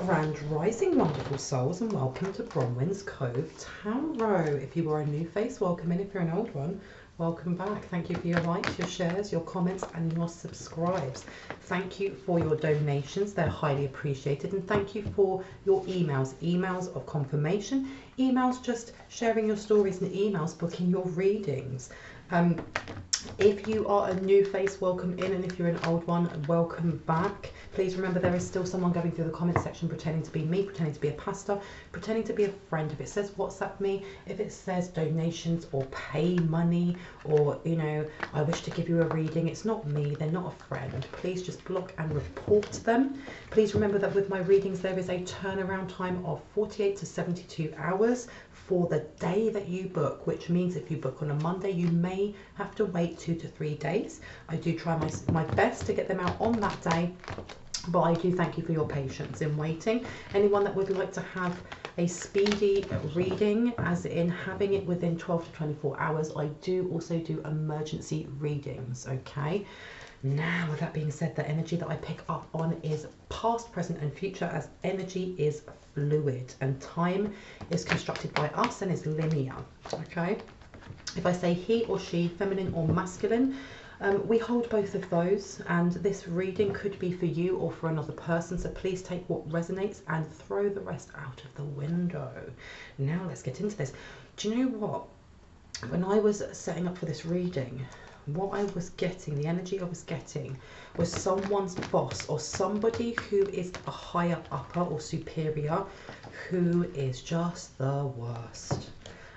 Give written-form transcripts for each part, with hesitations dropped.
Grand Rising, wonderful souls, and welcome to Bronwen's Cove Tarot. If you are a new face, welcome in. If you're an old one, welcome back. Thank you for your likes, your shares, your comments, and your subscribes. Thank you for your donations. They're highly appreciated. And thank you for your emails of confirmation, emails just sharing your stories, and emails booking your readings. If you are a new face, welcome in, and if you're an old one, welcome back. Please remember there is still someone going through the comment section pretending to be me, pretending to be a pastor, pretending to be a friend. If it says WhatsApp me, if it says donations or pay money, or, you know, I wish to give you a reading, it's not me, they're not a friend. Please just block and report them. Please remember that with my readings there is a turnaround time of 48 to 72 hours for the day that you book, which means if you book on a Monday, you may have to wait 2 to 3 days. I do try my best to get them out on that day, but I do thank you for your patience in waiting. Anyone that would like to have a speedy reading, as in having it within 12 to 24 hours, I do also do emergency readings, okay? Now, with that being said, the energy that I pick up on is past, present, and future, as energy is fluid and time is constructed by us and is linear, okay? If I say he or she, feminine or masculine, we hold both of those, and this reading could be for you or for another person, so please take what resonates and throw the rest out of the window. Now let's get into this. Do you know what? When I was setting up for this reading, what I was getting, the energy I was getting, was someone's boss or somebody who is a higher upper or superior who is just the worst.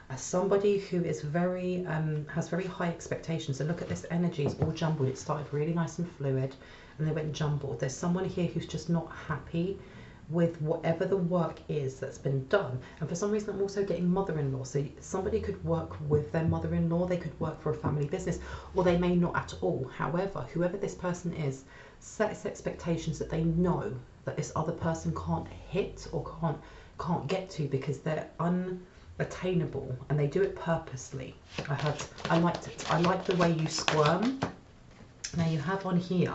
As somebody who is very, has very high expectations. And look at this energy, it's all jumbled. It started really nice and fluid and they went jumbled. There's someone here who's just not happy with whatever the work is that's been done. And for some reason I'm also getting mother-in-law, so somebody could work with their mother-in-law, they could work for a family business, or they may not at all. However, whoever this person is sets expectations that they know that this other person can't hit or can't get to because they're unattainable, and they do it purposely. I liked it. I like the way you squirm. Now you have on here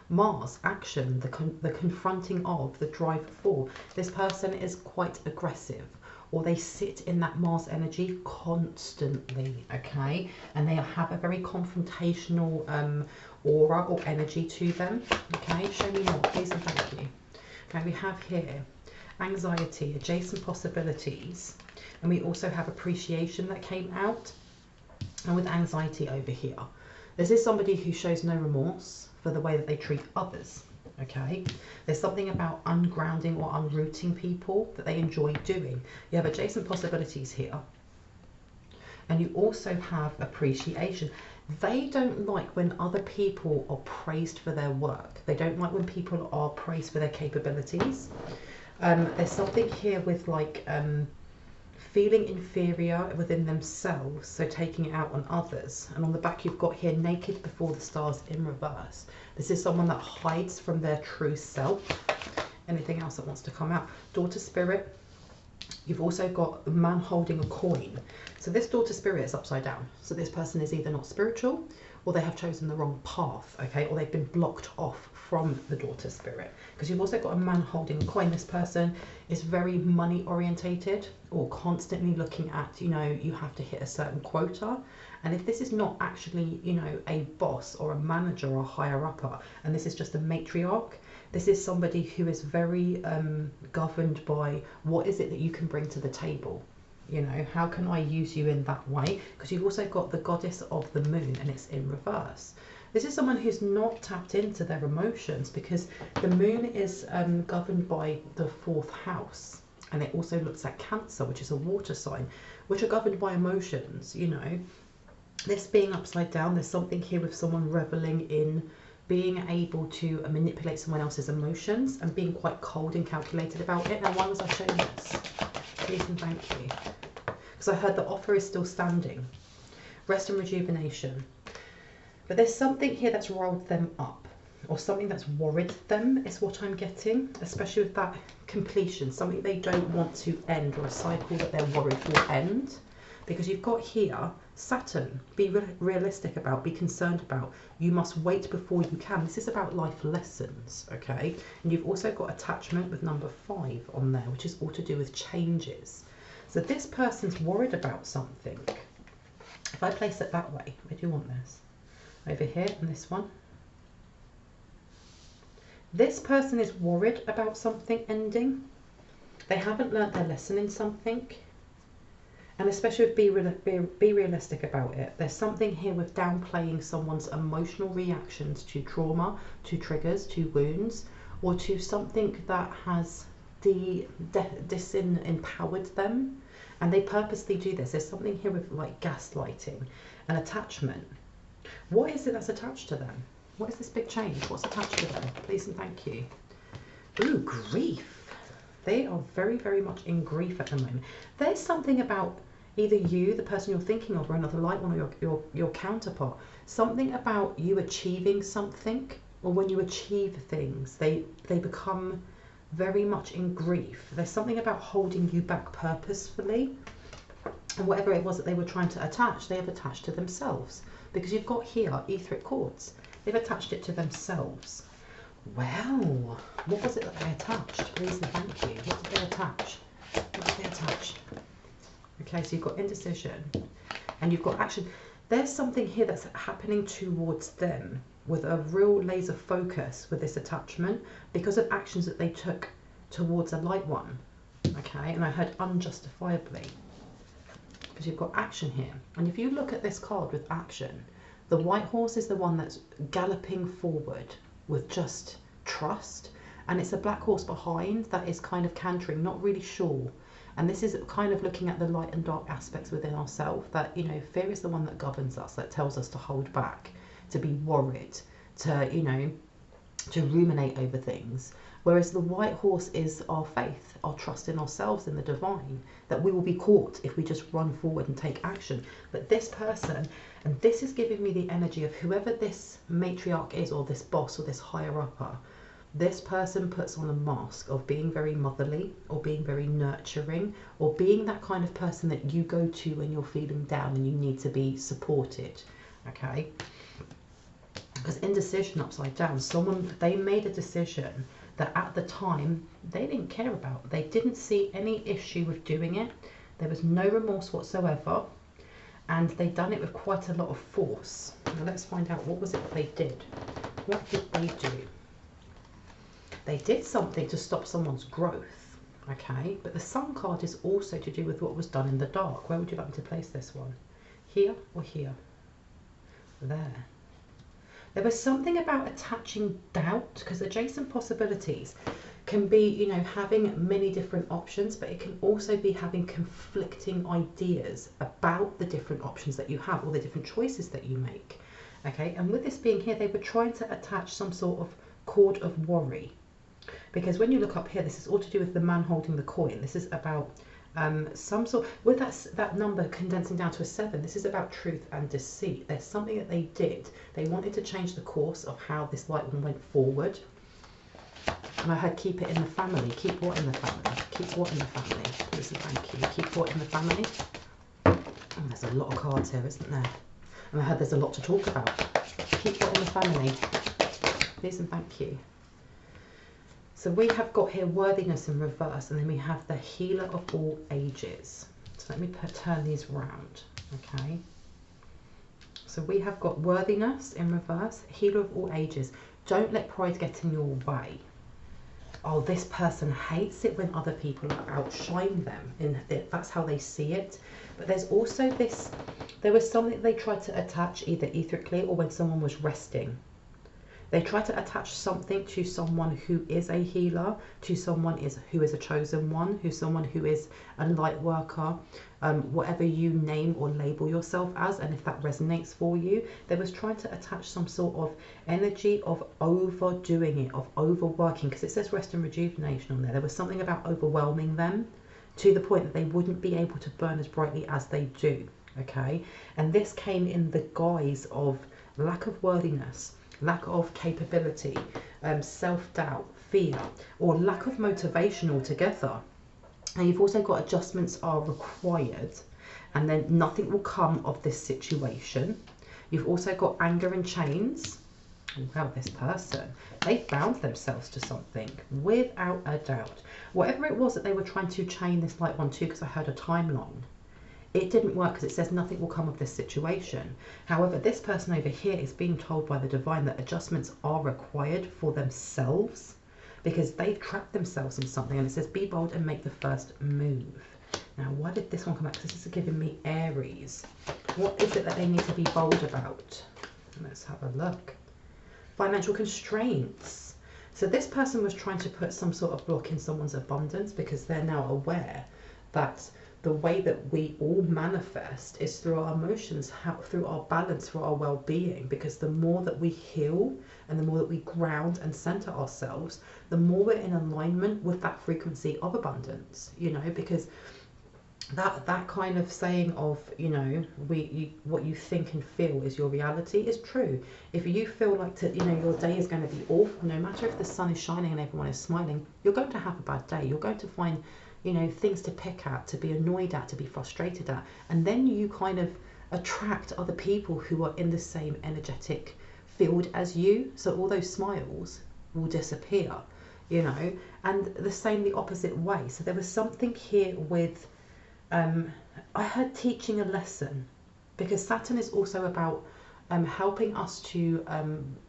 Mars, action, the confronting of, the drive for. This person is quite aggressive, or they sit in that Mars energy constantly, okay? And they have a very confrontational aura or energy to them, okay? Show me more, please and thank you. Okay, we have here anxiety, adjacent possibilities, and we also have appreciation that came out. And with anxiety over here, this is somebody who shows no remorse for the way that they treat others, okay? There's something about ungrounding or unrooting people that they enjoy doing. You have adjacent possibilities here, and you also have appreciation. They don't like when other people are praised for their work. They don't like when people are praised for their capabilities. There's something here with like feeling inferior within themselves, so taking it out on others. And on the back you've got here naked before the stars in reverse. This is someone that hides from their true self. Anything else that wants to come out? Daughter spirit. You've also got the man holding a coin. So this daughter spirit is upside down. So this person is either not spiritual, or they have chosen the wrong path, okay? Or they've been blocked off from the daughter spirit. Because you've also got a man holding a coin. This person is very money orientated, or constantly looking at, you know, you have to hit a certain quota. And if this is not actually, you know, a boss or a manager or a higher upper, and this is just a matriarch, this is somebody who is very governed by what is it that you can bring to the table. You know, how can I use you in that way? Because you've also got the goddess of the moon, and it's in reverse. This is someone who's not tapped into their emotions, because the moon is governed by the 4th house, and it also looks at Cancer, which is a water sign, which are governed by emotions. You know, this being upside down, there's something here with someone reveling in being able to manipulate someone else's emotions and being quite cold and calculated about it. Now, why was I showing this? Please and thank you. Because I heard the offer is still standing. Rest and rejuvenation. But there's something here that's rolled them up, or something that's worried them is what I'm getting, especially with that completion, something they don't want to end, or a cycle that they're worried will end. Because you've got here Saturn, be realistic about, be concerned about. You must wait before you can. This is about life lessons, okay? And you've also got attachment with number 5 on there, which is all to do with changes. So this person's worried about something. If I place it that way, where do you want this? Over here and this one. This person is worried about something ending. They haven't learnt their lesson in something. And especially with be realistic about it. There's something here with downplaying someone's emotional reactions to trauma, to triggers, to wounds, or to something that has disempowered them. And they purposely do this. There's something here with like gaslighting and attachment. What is it that's attached to them? What is this big change? What's attached to them? Please and thank you. Ooh, grief. They are very, very much in grief at the moment. There's something about either you, the person you're thinking of, or another light one, or your counterpart. Something about you achieving something, or when you achieve things, they become very much in grief. There's something about holding you back purposefully. And whatever it was that they were trying to attach, they have attached to themselves. Because you've got here etheric cords. They've attached it to themselves. Well, what was it that they attached? Please and thank you. What did they attach? What did they attach? Okay, so you've got indecision and you've got action. There's something here that's happening towards them with a real laser focus with this attachment because of actions that they took towards a light one. Okay, and I heard unjustifiably because you've got action here. And if you look at this card with action, the white horse is the one that's galloping forward with just trust, and it's a black horse behind that is kind of cantering, not really sure. And this is kind of looking at the light and dark aspects within ourselves, that, you know, fear is the one that governs us, that tells us to hold back, to be worried, to, you know, to ruminate over things. Whereas the white horse is our faith, our trust in ourselves, in the divine, that we will be caught if we just run forward and take action. But this person, and this is giving me the energy of whoever this matriarch is, or this boss, or this higher upper, this person puts on a mask of being very motherly, or being very nurturing, or being that kind of person that you go to when you're feeling down and you need to be supported, okay? Because indecision upside down, they made a decision that at the time they didn't care about. They didn't see any issue with doing it. There was no remorse whatsoever, and they'd done it with quite a lot of force. Now let's find out, what was it they did? What did they do? They did something to stop someone's growth, okay? But the Sun card is also to do with what was done in the dark. Where would you like me to place this one? Here or here? There. There was something about attaching doubt, because adjacent possibilities can be, you know, having many different options, but it can also be having conflicting ideas about the different options that you have, or the different choices that you make, okay? And with this being here, they were trying to attach some sort of cord of worry, because when you look up here, this is all to do with the man holding the coin. This is about some sort, with that number condensing down to a 7, this is about truth and deceit. There's something that they did. They wanted to change the course of how this light one went forward. And I heard keep it in the family. Keep what in the family? Keep what in the family? Please and thank you. Keep what in the family? Oh, there's a lot of cards here, isn't there? And I heard there's a lot to talk about. Keep what in the family? Please and thank you. So we have got here worthiness in reverse, and then we have the healer of all ages. So let me turn these round, okay? So we have got worthiness in reverse, healer of all ages. Don't let pride get in your way. Oh, this person hates it when other people outshine them. That's how they see it. But there's also this, there was something they tried to attach either etherically or when someone was resting. They try to attach something to someone who is a healer, to someone who is a chosen one, someone who is a light worker, whatever you name or label yourself as, and if that resonates for you. They was trying to attach some sort of energy of overdoing it, of overworking, because it says rest and rejuvenation on there. There was something about overwhelming them to the point that they wouldn't be able to burn as brightly as they do, okay? And this came in the guise of lack of worthiness, lack of capability, self-doubt, fear, or lack of motivation altogether. And you've also got adjustments are required. and then nothing will come of this situation. You've also got anger and chains. Wow, this person, they bound themselves to something without a doubt. Whatever it was that they were trying to chain this light one to, because I heard a timeline, it didn't work because it says nothing will come of this situation. However, this person over here is being told by the divine that adjustments are required for themselves because they've trapped themselves in something, and it says be bold and make the first move. Now, why did this one come out? Because this is giving me Aries. What is it that they need to be bold about? Let's have a look. Financial constraints. So this person was trying to put some sort of block in someone's abundance because they're now aware that the way that we all manifest is through our emotions, through our balance, through our well-being. Because the more that we heal and the more that we ground and center ourselves, the more we're in alignment with that frequency of abundance, you know, because that kind of saying of, you know, what you think and feel is your reality is true. If you feel like your day is going to be awful, no matter if the sun is shining and everyone is smiling, you're going to have a bad day. You're going to find, you know, things to pick at, to be annoyed at, to be frustrated at, and then you kind of attract other people who are in the same energetic field as you. So all those smiles will disappear, you know, and the same the opposite way. So there was something here with I heard teaching a lesson, because Saturn is also about helping us to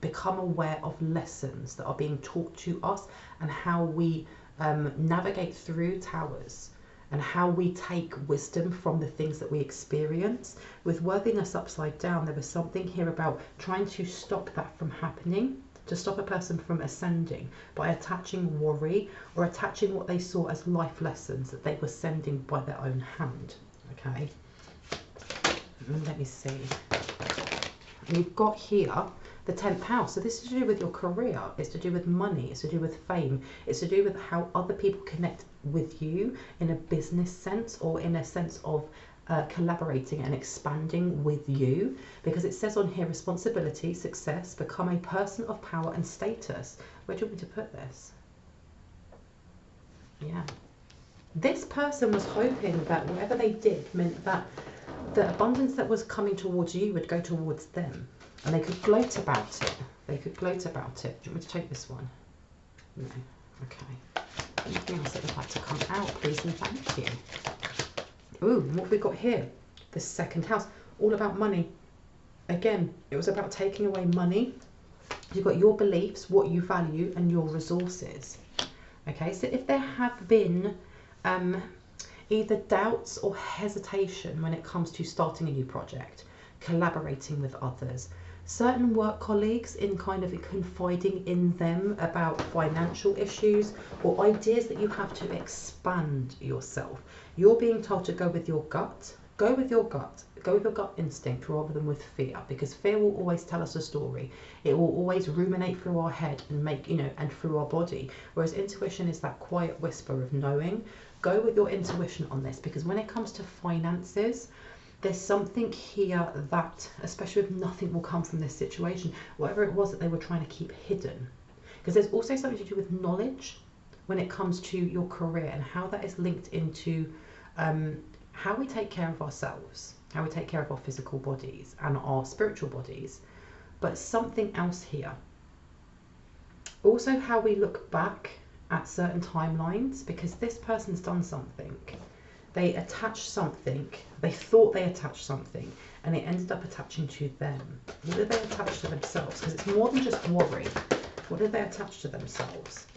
become aware of lessons that are being taught to us, and how we navigate through towers, and how we take wisdom from the things that we experience. With worthiness upside down, there was something here about trying to stop that from happening, to stop a person from ascending by attaching worry or attaching what they saw as life lessons that they were sending by their own hand. Okay, let me see. We've got here the 10th house. So this is to do with your career. It's to do with money. It's to do with fame. It's to do with how other people connect with you in a business sense, or in a sense of collaborating and expanding with you, because it says on here responsibility, success, become a person of power and status. Where do you want me to put this? Yeah, this person was hoping that whatever they did meant that the abundance that was coming towards you would go towards them, and they could gloat about it. They could gloat about it. Do you want me to take this one? No. Okay. Anything else that would like to come out, please and thank you. Ooh, what have we got here? The 2nd house, all about money. Again, it was about taking away money. You've got your beliefs, what you value, and your resources. Okay, so if there have been either doubts or hesitation when it comes to starting a new project, collaborating with others, certain work colleagues in kind of confiding in them about financial issues or ideas that you have to expand yourself, you're being told to go with your gut. Go with your gut. Go with your gut instinct rather than with fear, because fear will always tell us a story. It will always ruminate through our head and make, you know, and through our body. Whereas intuition is that quiet whisper of knowing. Go with your intuition on this, because when it comes to finances, there's something here that, especially if nothing will come from this situation, whatever it was that they were trying to keep hidden. Because there's also something to do with knowledge when it comes to your career, and how that is linked into how we take care of ourselves, how we take care of our physical bodies and our spiritual bodies. But something else here. Also how we look back at certain timelines, because this person's done something. They attached something, they thought they attached something, and it ended up attaching to them. What did they attach to themselves? Because it's more than just worry. What did they attach to themselves?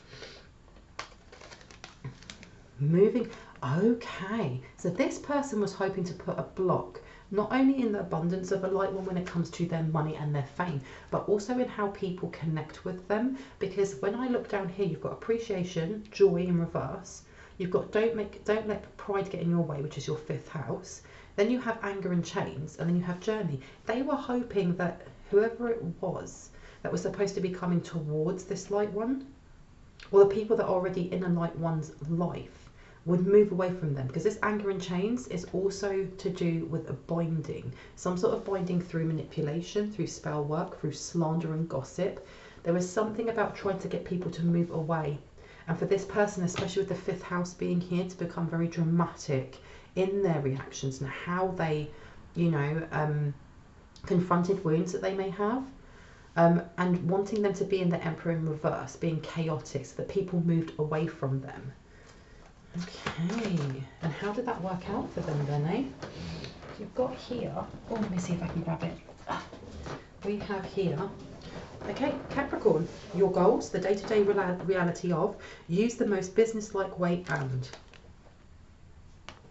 Moving. Okay, so this person was hoping to put a block, not only in the abundance of a light one when it comes to their money and their fame, but also in how people connect with them. Because when I look down here, you've got appreciation, joy in reverse. You've got don't let pride get in your way, which is your 5th house. Then you have anger and chains, and then you have journey. They were hoping that whoever it was that was supposed to be coming towards this light one, or the people that are already in a light one's life, would move away from them. Because this anger and chains is also to do with a binding, some sort of binding through manipulation, through spell work, through slander and gossip. There was something about trying to get people to move away And for this person, especially with the fifth house being here, to become very dramatic in their reactions and how they, you know, confronted wounds that they may have. And wanting them to be in the Emperor in reverse, being chaotic, so that people moved away from them. Okay, and how did that work out for them then, eh? You've got here, oh, let me see if I can grab it. We have here, okay, Capricorn, your goals, the day-to-day reality of, use the most business-like way and.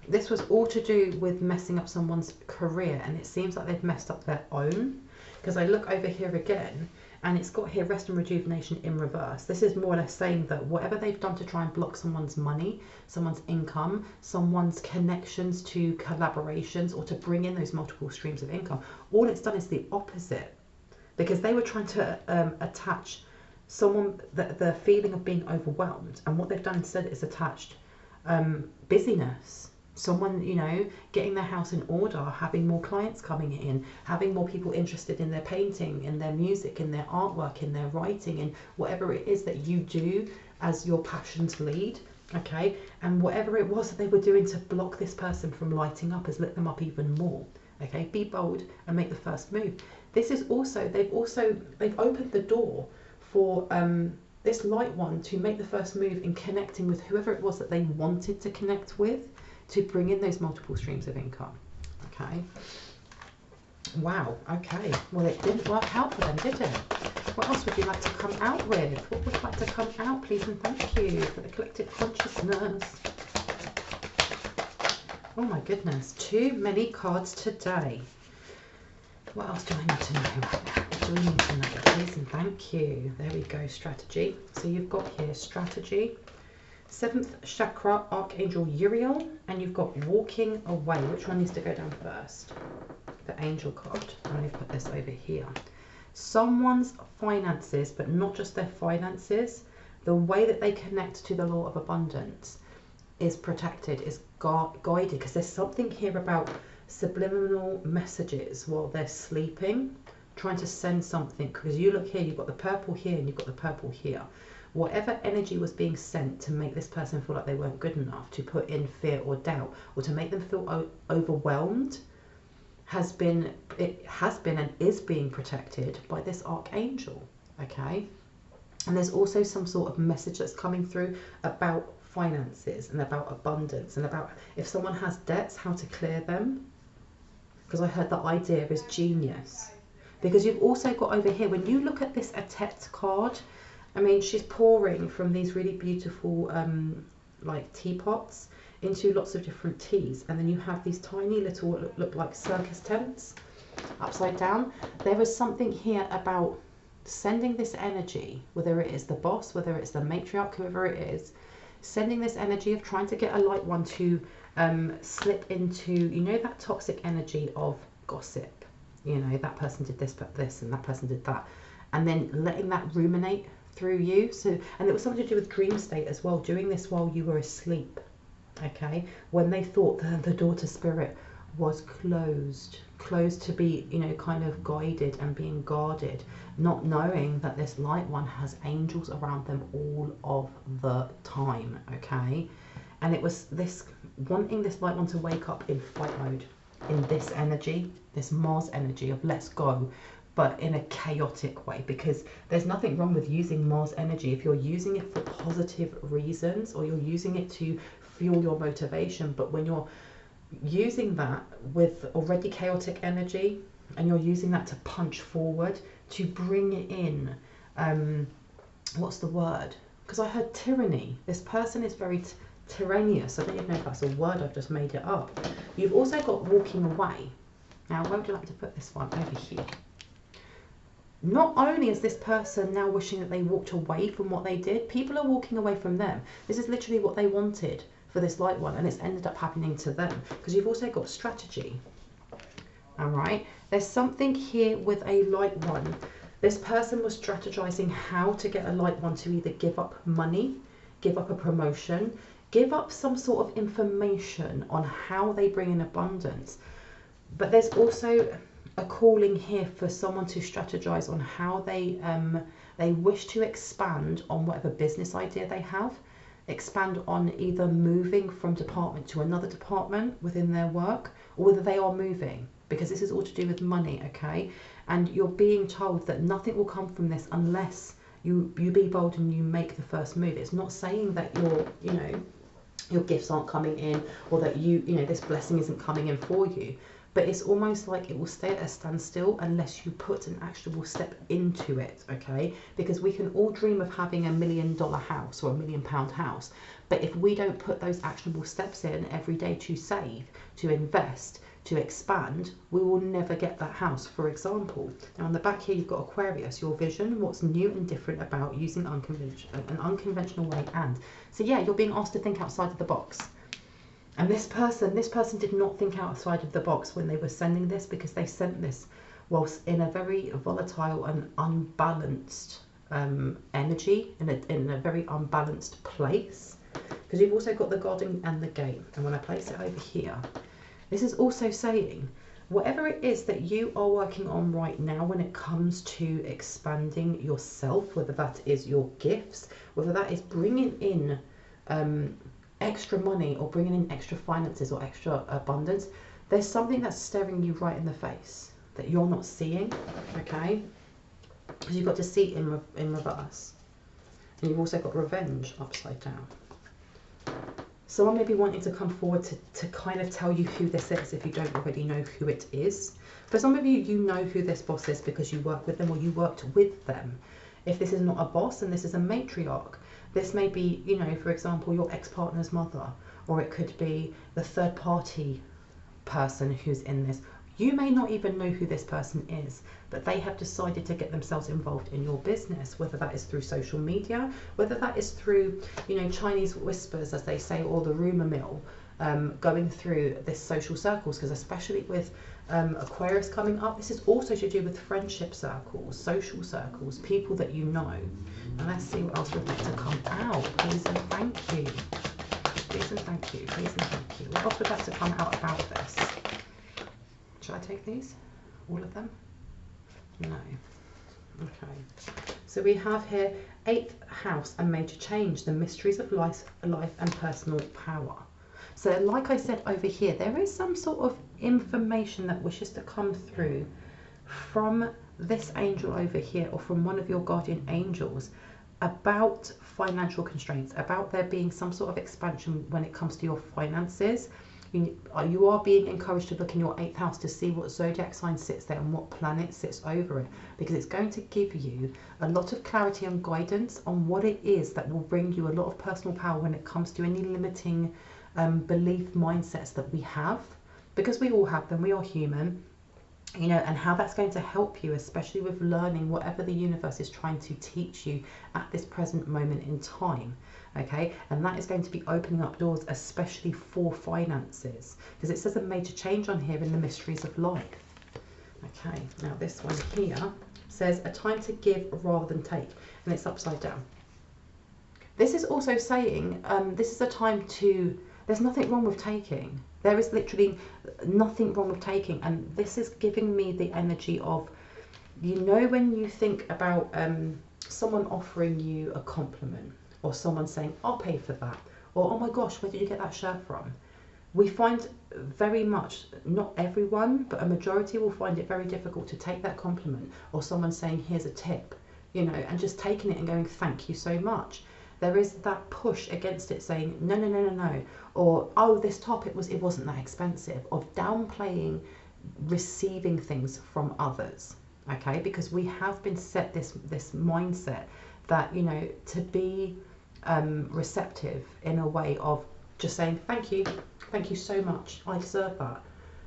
This was all to do with messing up someone's career, and it seems like they've messed up their own. Because I look over here again, and it's got here rest and rejuvenation in reverse. This is more or less saying that whatever they've done to try and block someone's money, someone's income, someone's connections to collaborations, or to bring in those multiple streams of income, all it's done is the opposite. Because they were trying to attach someone, the feeling of being overwhelmed, and what they've done instead is attached busyness. Someone, you know, getting their house in order, having more clients coming in, having more people interested in their painting, in their music, in their artwork, in their writing, in whatever it is that you do as your passions lead, okay? And whatever it was that they were doing to block this person from lighting up has lit them up even more, okay? Be bold and make the first move. This is also, they've opened the door for this light one to make the first move in connecting with whoever it was that they wanted to connect with, to bring in those multiple streams of income. Okay. Wow. Okay. Well, it didn't work out for them, did it? What else would you like to come out with? What would you like to come out, please and thank you, for the collective consciousness? Oh my goodness. Too many cards today. What else do I need to know right now? What do we need to know, please and thank you? There we go. Strategy. So you've got here strategy. 7th chakra, Archangel Uriel, and you've got walking away. Which one needs to go down first? The angel card. I'm going to put this over here. Someone's finances, but not just their finances, the way that they connect to the law of abundance is protected, is guided, because there's something here about subliminal messages while they're sleeping, trying to send something. Because you look here, you've got the purple here and you've got the purple here. Whatever energy was being sent to make this person feel like they weren't good enough, to put in fear or doubt, or to make them feel overwhelmed, has been and is being protected by this archangel, okay? And there's also some sort of message that's coming through about finances and about abundance and about if someone has debts, how to clear them. Because I heard the idea is genius. Because you've also got over here, when you look at this Atet card, I mean, she's pouring from these really beautiful like teapots into lots of different teas, and then you have these tiny little look like circus tents upside down. There is something here about sending this energy, whether it is the boss, whether it's the matriarch, whoever it is, sending this energy of trying to get a light one to slip into, you know, that toxic energy of gossip. You know, that person did this but this and that person did that, and then letting that ruminate through you. So, and it was something to do with dream state as well, doing this while you were asleep, okay, when they thought that the door to spirit was closed to be, you know, kind of guided and being guarded, not knowing that this light one has angels around them all of the time, okay? And it was this wanting this light one to wake up in fight mode, in this energy, this Mars energy of let's go, but in a chaotic way, because there's nothing wrong with using Mars energy if you're using it for positive reasons, or you're using it to fuel your motivation. But when you're using that with already chaotic energy and you're using that to punch forward, to bring in, what's the word? Because I heard tyranny. This person is very tyrannous. I don't even know if that's a word, I've just made it up. You've also got walking away. Now, where would you like to put this one? Over here. Not only is this person now wishing that they walked away from what they did, people are walking away from them. This is literally what they wanted for this light one, and it's ended up happening to them. Because you've also got strategy. All right, there's something here with a light one. This person was strategizing how to get a light one to either give up money, give up a promotion, give up some sort of information on how they bring in abundance. But there's also a calling here for someone to strategize on how they wish to expand on whatever business idea they have. expand on either moving from department to another department within their work, or whether they are moving, because this is all to do with money, okay? And you're being told that nothing will come from this unless you be bold and you make the first move. It's not saying that your gifts aren't coming in, or that this blessing isn't coming in for you, but it's almost like it will stay at a standstill unless you put an actionable step into it, okay? Because we can all dream of having $1 million house or £1 million house, but if we don't put those actionable steps in every day to save, to invest, to expand, we will never get that house. For example, now on the back here you've got Aquarius, your vision, what's new and different about using an unconventional way. And so yeah, you're being asked to think outside of the box. And this person did not think outside of the box when they were sending this, because they sent this whilst in a very volatile and unbalanced energy, in a very unbalanced place. Because you've also got the God and the Game. And when I place it over here, this is also saying, whatever it is that you are working on right now when it comes to expanding yourself, whether that is your gifts, whether that is bringing in extra money or bringing in extra finances or extra abundance, there's something that's staring you right in the face that you're not seeing, okay? Because you've got deceit in reverse, and you've also got revenge upside down. Someone may be wanting to come forward to kind of tell you who this is if you don't already know who it is. For some of you, you know who this boss is because you work with them or you worked with them. If this is not a boss and this is a matriarch, this may be, for example, your ex-partner's mother, or it could be the third party person who's in this. You may not even know who this person is, but they have decided to get themselves involved in your business, whether that is through social media, whether that is through, Chinese whispers, as they say, or the rumor mill, going through this social circles, because especially with Aquarius coming up, this is also to do with friendship circles, social circles, people that you know. And let's see what else we'd like to come out. Please and thank you. Please and thank you. Please and thank you. What else would like to come out about this? Should I take these? All of them? No. Okay. So we have here 8th house and major change, the mysteries of life and personal power. So like I said over here, there is some sort of information that wishes to come through from this angel over here, or from one of your guardian angels, about financial constraints, about there being some sort of expansion when it comes to your finances. You are being encouraged to look in your 8th house to see what zodiac sign sits there and what planet sits over it, because it's going to give you a lot of clarity and guidance on what it is that will bring you a lot of personal power when it comes to any limiting belief mindsets that we have, because we all have them, we are human, and how that's going to help you, especially with learning whatever the universe is trying to teach you at this present moment in time. Okay, and that is going to be opening up doors, especially for finances, because it says a major change on here in the mysteries of life. Okay, now this one here says a time to give rather than take, and it's upside down. This is also saying this is a time to, there's nothing wrong with taking. There is literally nothing wrong with taking, and this is giving me the energy of, when you think about someone offering you a compliment, or someone saying, I'll pay for that, or oh my gosh, where did you get that shirt from? We find very much, not everyone, but a majority will find it very difficult to take that compliment, or someone saying, here's a tip, and just taking it and going, thank you so much. There is that push against it, saying, no, no, no, no, no, or oh, this top, it wasn't that expensive, of downplaying receiving things from others, okay? Because we have been set this mindset that, to be receptive in a way of just saying thank you so much, I deserve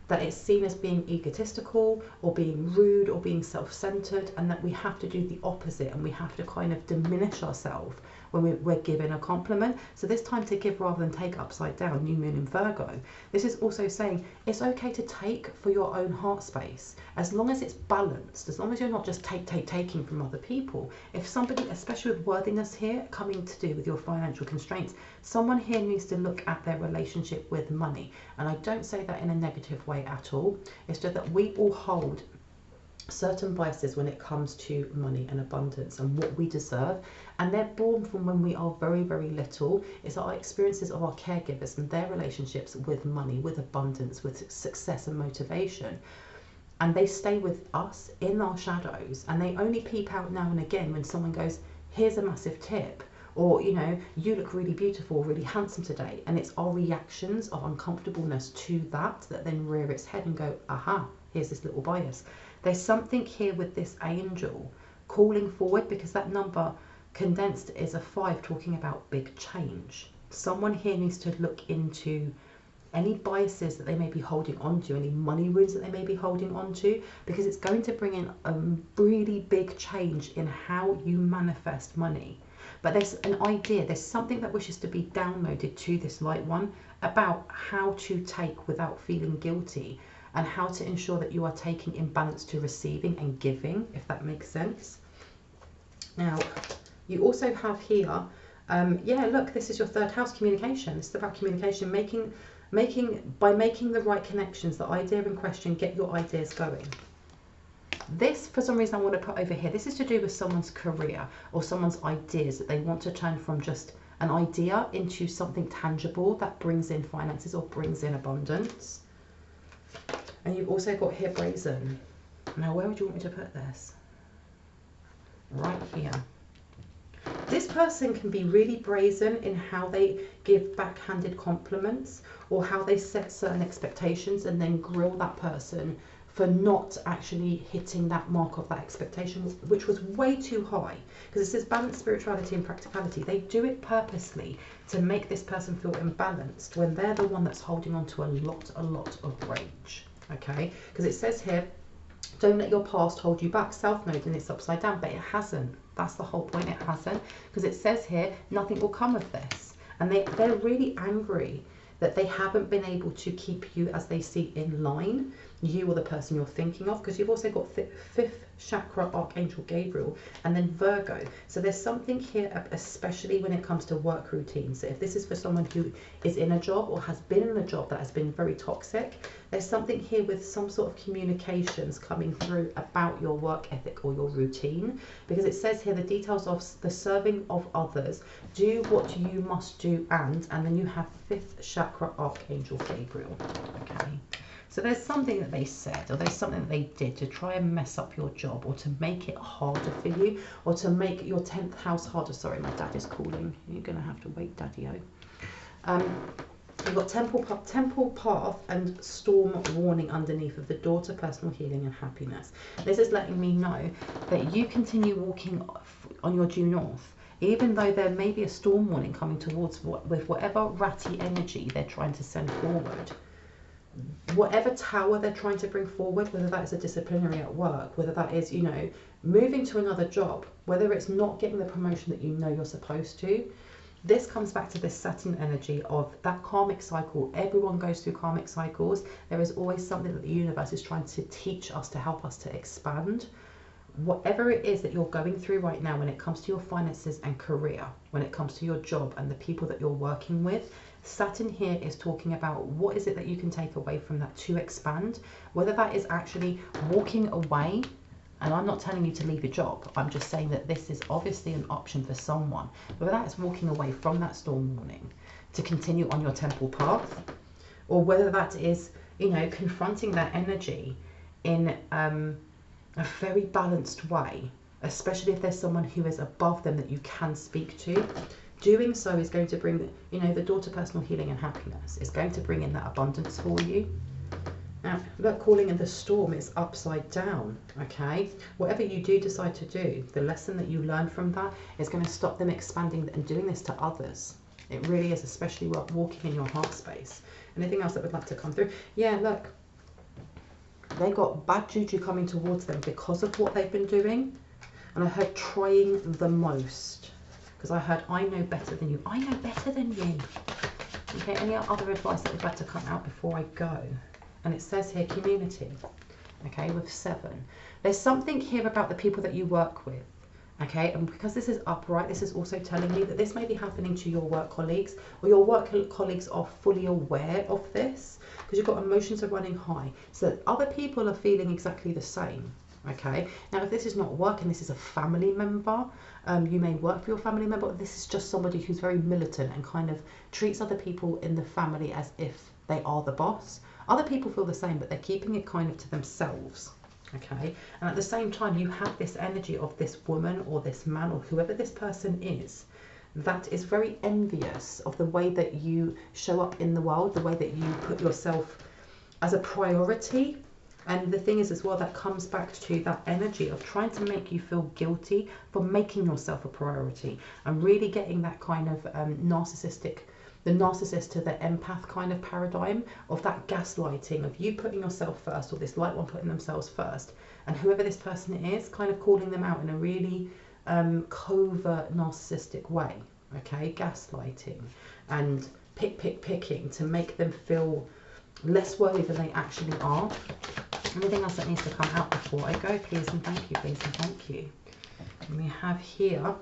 that it's seen as being egotistical or being rude or being self-centered, and that we have to do the opposite, and we have to kind of diminish ourselves when we're given a compliment. So this time to give rather than take, upside down, new moon in Virgo. This is also saying it's okay to take for your own heart space, as long as it's balanced, as long as you're not just taking from other people. If somebody, especially with worthiness here coming to do with your financial constraints, someone here needs to look at their relationship with money. And I don't say that in a negative way at all. It's just that we all hold certain biases when it comes to money and abundance and what we deserve, and they're born from when we are very, very little. It's our experiences of our caregivers and their relationships with money, with abundance, with success and motivation, and they stay with us in our shadows, and they only peep out now and again when someone goes, here's a massive tip, or you know, you look really beautiful, really handsome today, and it's our reactions of uncomfortableness to that that then rear its head and go, aha, here's this little bias. There's something here with this angel calling forward, because that number condensed is a 5, talking about big change. Someone here needs to look into any biases that they may be holding on to, any money wounds that they may be holding on to, because it's going to bring in a really big change in how you manifest money. But there's an idea, there's something that wishes to be downloaded to this light one about how to take without feeling guilty, and how to ensure that you are taking in balance to receiving and giving, if that makes sense. Now, you also have here, yeah, look, this is your 3rd house, communication. This is about communication, by making the right connections, the idea in question, get your ideas going. This, for some reason, I want to put over here. This is to do with someone's career or someone's ideas, that they want to turn from just an idea into something tangible that brings in finances or brings in abundance. And you've also got here brazen. Now, where would you want me to put this? Right here. This person can be really brazen in how they give backhanded compliments, or how they set certain expectations and then grill that person for not actually hitting that mark of that expectation, which was way too high. Because it says balance, spirituality and practicality. They do it purposely to make this person feel imbalanced when they're the one that's holding on to a lot of rage. Okay, because it says here, don't let your past hold you back. South node, and it's upside down, but it hasn't. That's the whole point, it hasn't. Because it says here, nothing will come of this. And they're really angry that they haven't been able to keep you as they see in line, you or the person you're thinking of, because you've also got 5th chakra, Archangel Gabriel, and then Virgo. So there's something here, especially when it comes to work routines. So if this is for someone who is in a job or has been in a job that has been very toxic, there's something here with some sort of communications coming through about your work ethic or your routine, because it says here the details of the serving of others, do what you must do, and then you have 5th chakra, Archangel Gabriel. Okay. So there's something that they said, or there's something that they did to try and mess up your job, or to make it harder for you, or to make your 10th house harder. Sorry, my dad is calling. You're going to have to wait, Daddy-o. You've got temple path and storm warning underneath of the door to personal healing and happiness. This is letting me know that you continue walking on your due north, even though there may be a storm warning coming towards with whatever ratty energy they're trying to send forward. Whatever tower they're trying to bring forward, whether that is a disciplinary at work, whether that is, you know, moving to another job, whether it's not getting the promotion that you know you're supposed to, this comes back to this Saturn energy of that karmic cycle. Everyone goes through karmic cycles. There is always something that the universe is trying to teach us, to help us to expand. Whatever it is that you're going through right now when it comes to your finances and career, when it comes to your job and the people that you're working with, Saturn here is talking about what is it that you can take away from that to expand, whether that is actually walking away. And I'm not telling you to leave your job. I'm just saying that this is obviously an option for someone, whether that's walking away from that storm warning to continue on your temple path, or whether that is, you know, confronting that energy in a very balanced way, especially if there's someone who is above them that you can speak to. Doing so is going to bring, you know, the door to personal healing and happiness. It's going to bring in that abundance for you. Now, look, calling in the storm is upside down, okay? Whatever you do decide to do, the lesson that you learn from that is going to stop them expanding and doing this to others. It really is, especially walking in your heart space. Anything else that would like to come through? Yeah, look, they got bad juju coming towards them because of what they've been doing. And I heard trying the most, because I heard, I know better than you. I know better than you. Okay, any other advice that would like to come out before I go? And it says here community, okay, with 7. There's something here about the people that you work with, okay, and because this is upright, this is also telling me that this may be happening to your work colleagues, or your work colleagues are fully aware of this, because you've got emotions are running high, so that other people are feeling exactly the same, Okay, now if this is not working, this is a family member. You may work for your family member, but this is just somebody who's very militant and kind of treats other people in the family as if they are the boss. Other people feel the same, but they're keeping it kind of to themselves. Okay, and at the same time, you have this energy of this woman or this man or whoever this person is that is very envious of the way that you show up in the world, the way that you put yourself as a priority. And the thing is as well, that comes back to that energy of trying to make you feel guilty for making yourself a priority and really getting that kind of the narcissist to the empath kind of paradigm of that gaslighting of you putting yourself first, or this light one putting themselves first, and whoever this person is kind of calling them out in a really covert narcissistic way. Okay, gaslighting and picking to make them feel less worthy than they actually are. Anything else that needs to come out before I go, please and thank you, please and thank you. And we have here,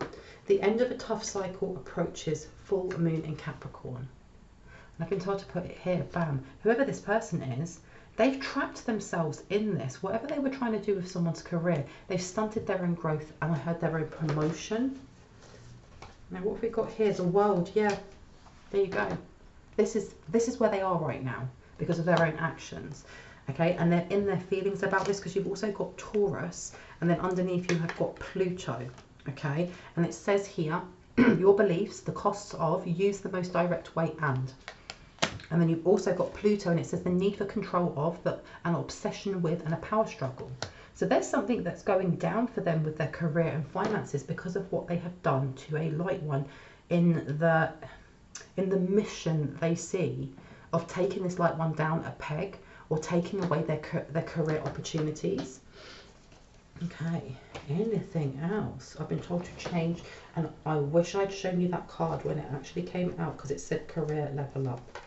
the end of a tough cycle approaches, full moon in Capricorn. And I've been told to put it here, bam. Whoever this person is, they've trapped themselves in this. Whatever they were trying to do with someone's career, they've stunted their own growth, and I heard their own promotion. Now what have we got here? The world, yeah, there you go. This is where they are right now because of their own actions. Okay, and they're in their feelings about this because you've also got Taurus, and then underneath you have got Pluto. Okay, and it says here, your beliefs, the costs of, use the most direct way and then you've also got Pluto, and it says the need for control of, an obsession with, and a power struggle. So there's something that's going down for them with their career and finances because of what they have done to a light one in the mission they see of taking this light one down a peg or taking away their career opportunities. Okay, anything else? I've been told to change, and I wish I'd shown you that card when it actually came out because it said career level up.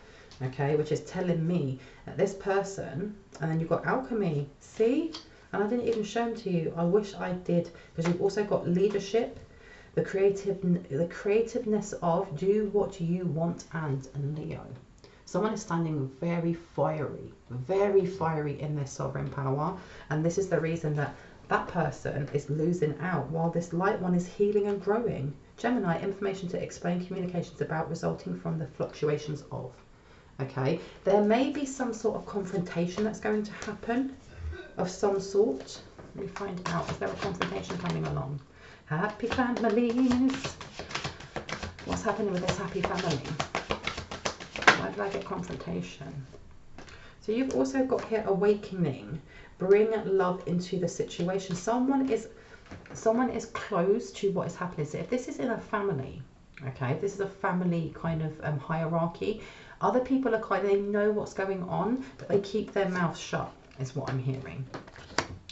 Okay, which is telling me that this person, and then you've got alchemy, see? And I didn't even show them to you. I wish I did, because you've also got leadership, the creativeness of do what you want, and Leo. Someone is standing very fiery in their sovereign power, and this is the reason that that person is losing out while this light one is healing and growing. Gemini, information to explain communications about resulting from the fluctuations of. Okay, there may be some sort of confrontation that's going to happen of some sort. Let me find out, is there a confrontation coming along? Happy families. What's happening with this happy family? Why did I get confrontation? So you've also got here awakening, bring love into the situation. Someone is close to what is happening. So if this is in a family, okay, if this is a family kind of hierarchy, other people are they know what's going on, but they keep their mouths shut, is what I'm hearing.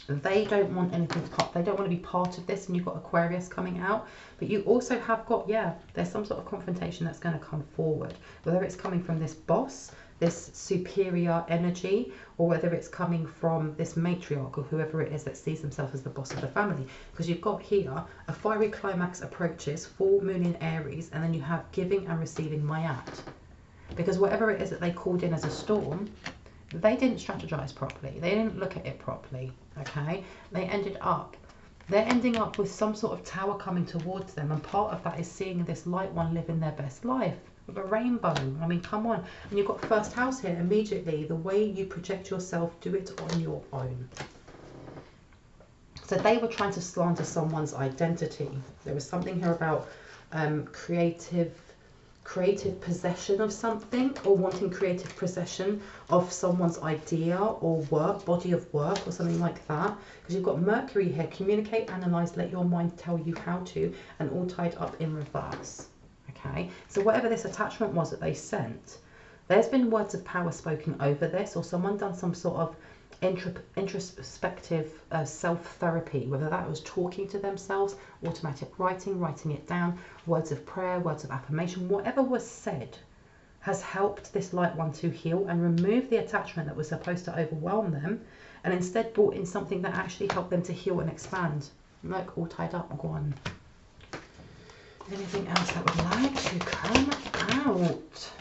They don't want anything to they don't want to be part of this, and you've got Aquarius coming out, but you also have got, yeah, there's some sort of confrontation that's going to come forward, whether it's coming from this boss, this superior energy, or whether it's coming from this matriarch or whoever it is that sees themselves as the boss of the family. Because you've got here a fiery climax approaches, full moon in Aries, and then you have giving and receiving Mayat. Because whatever it is that they called in as a storm, they didn't strategize properly. They didn't look at it properly. Okay, they're ending up with some sort of tower coming towards them, and part of that is seeing this light one living their best life with a rainbow. I mean, come on. And you've got first house here immediately. The way you project yourself, do it on your own. So they were trying to slander someone's identity. There was something here about creative possession of something, or wanting creative possession of someone's idea or work, body of work, or something like that. Because you've got Mercury here, communicate, analyze, let your mind tell you how to, and all tied up in reverse. Okay, so whatever this attachment was that they sent, there's been words of power spoken over this, or someone done some sort of introspective self-therapy, whether that was talking to themselves, automatic writing it down, words of prayer, words of affirmation, whatever was said has helped this light one to heal and remove the attachment that was supposed to overwhelm them, and instead brought in something that actually helped them to heal and expand. Look, all tied up. Go on. Anything else that would like to come out?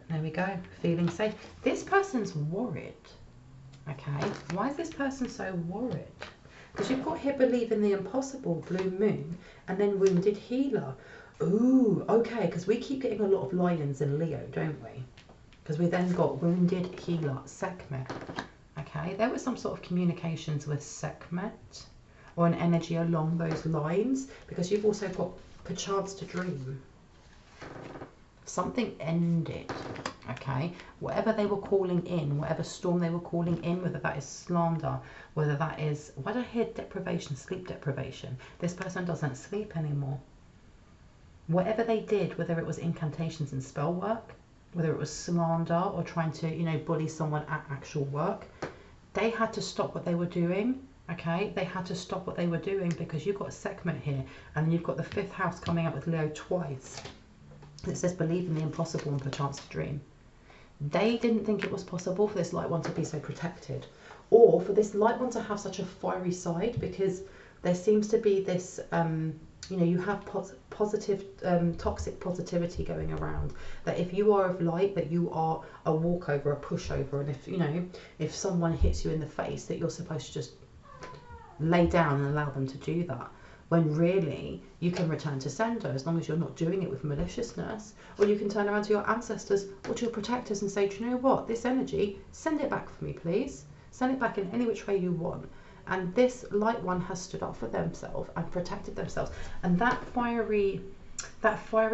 There we go. Feeling safe. This person's worried. Okay, why is this person so worried? Because you've got here believe in the impossible, blue moon, and then wounded healer. Ooh, okay, because we keep getting a lot of lions in Leo, don't we? Because we then got wounded healer, Sekhmet. Okay, there was some sort of communications with Sekhmet or an energy along those lines, because you've also got perchance to dream. Something ended, okay? Whatever they were calling in, whatever storm they were calling in, whether that is slander, whether that is, why do I hear deprivation, sleep deprivation? This person doesn't sleep anymore. Whatever they did, whether it was incantations and spell work, whether it was slander or trying to, you know, bully someone at actual work, they had to stop what they were doing, okay? They had to stop what they were doing, because you've got Sekhmet here, and you've got the 5th house coming up with Leo twice. It says believe in the impossible and perchance to dream. They didn't think it was possible for this light one to be so protected, or for this light one to have such a fiery side, because there seems to be this, you know, you have positive, toxic positivity going around, that if you are of light, that you are a walkover, a pushover, and if, you know, if someone hits you in the face, that you're supposed to just lay down and allow them to do that, when really you can return to sender as long as you're not doing it with maliciousness. Or you can turn around to your ancestors or to your protectors and say, do you know what, this energy, send it back for me, please. Send it back in any which way you want. And this light one has stood up for themselves and protected themselves. And that fiery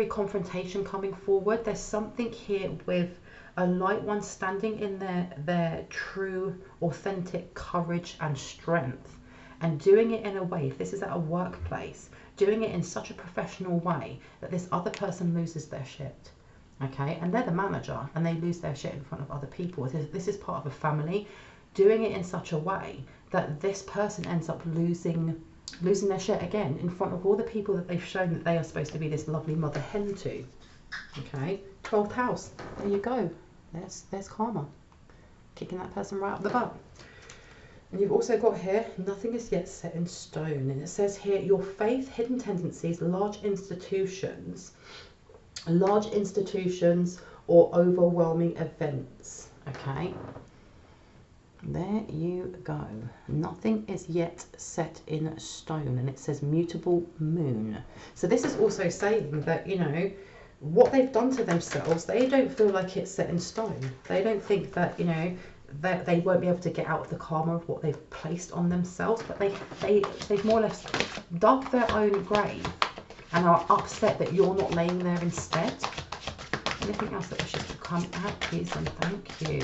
confrontation coming forward, there's something here with a light one standing in their true, authentic courage and strength, and doing it in a way, if this is at a workplace, doing it in such a professional way that this other person loses their shit. Okay, and they're the manager and they lose their shit in front of other people. This is part of a family, doing it in such a way that this person ends up losing their shit again in front of all the people that they've shown that they are supposed to be this lovely mother hen to. Okay, 12th house, there you go. There's karma, kicking that person right up the butt. And you've also got here, nothing is yet set in stone. And it says here, your faith, hidden tendencies, large institutions or overwhelming events. Okay, there you go. Nothing is yet set in stone. And it says mutable moon. So this is also saying that, you know, what they've done to themselves, they don't feel like it's set in stone. They don't think that, you know, that they won't be able to get out of the karma of what they've placed on themselves, but they've more or less dug their own grave and are upset that you're not laying there instead. Anything else that wishes to come out, please and thank you.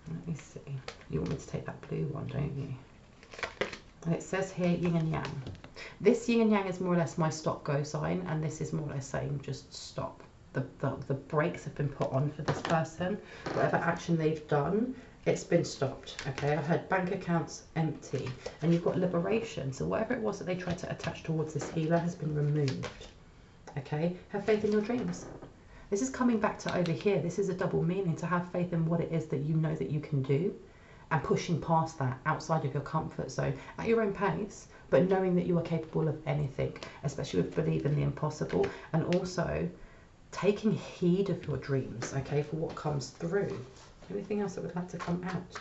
Let me see. You want me to take that blue one, don't you? And it says here yin and yang. This yin and yang is more or less my stop go sign, and this is more or less saying just stop. The brakes have been put on for this person. Whatever action they've done, it's been stopped. Okay, I heard bank accounts empty, and you've got liberation. So whatever it was that they tried to attach towards this healer has been removed. Okay, have faith in your dreams. This is coming back to over here. This is a double meaning, to have faith in what it is that you know that you can do, and pushing past that outside of your comfort zone at your own pace, but knowing that you are capable of anything, especially with believe in the impossible, and also taking heed of your dreams, okay, for what comes through. Anything else that would like to come out?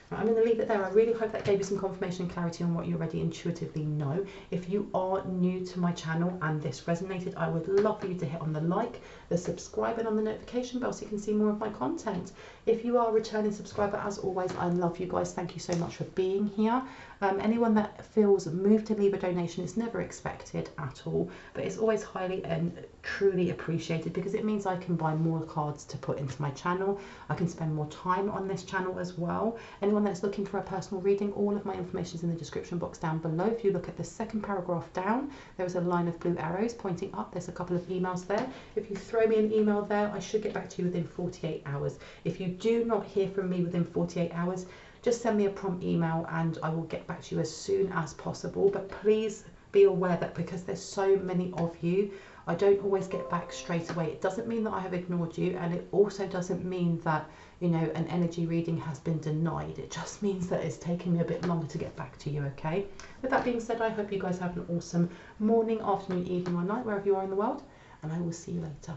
Right, I'm going to leave it there. I really hope that gave you some confirmation and clarity on what you already intuitively know. If you are new to my channel and this resonated, I would love for you to hit on the like, the subscribe, and on the notification bell so you can see more of my content. If you are a returning subscriber, as always, I love you guys. Thank you so much for being here. Anyone that feels moved to leave a donation, it's never expected at all, but it's always highly and truly appreciated, because it means I can buy more cards to put into my channel. I can spend more time on this channel as well. Anyone that's looking for a personal reading, all of my information is in the description box down below. If you look at the second paragraph down, there is a line of blue arrows pointing up. There's a couple of emails there. If you throw me an email there, I should get back to you within 48 hours. If you do not hear from me within 48 hours, just send me a prompt email and I will get back to you as soon as possible. But please be aware that because there's so many of you, I don't always get back straight away. It doesn't mean that I have ignored you, and it also doesn't mean that, you know, an energy reading has been denied. It just means that it's taking me a bit longer to get back to you, okay? With that being said, I hope you guys have an awesome morning, afternoon, evening or night, wherever you are in the world, and I will see you later.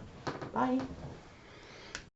Bye.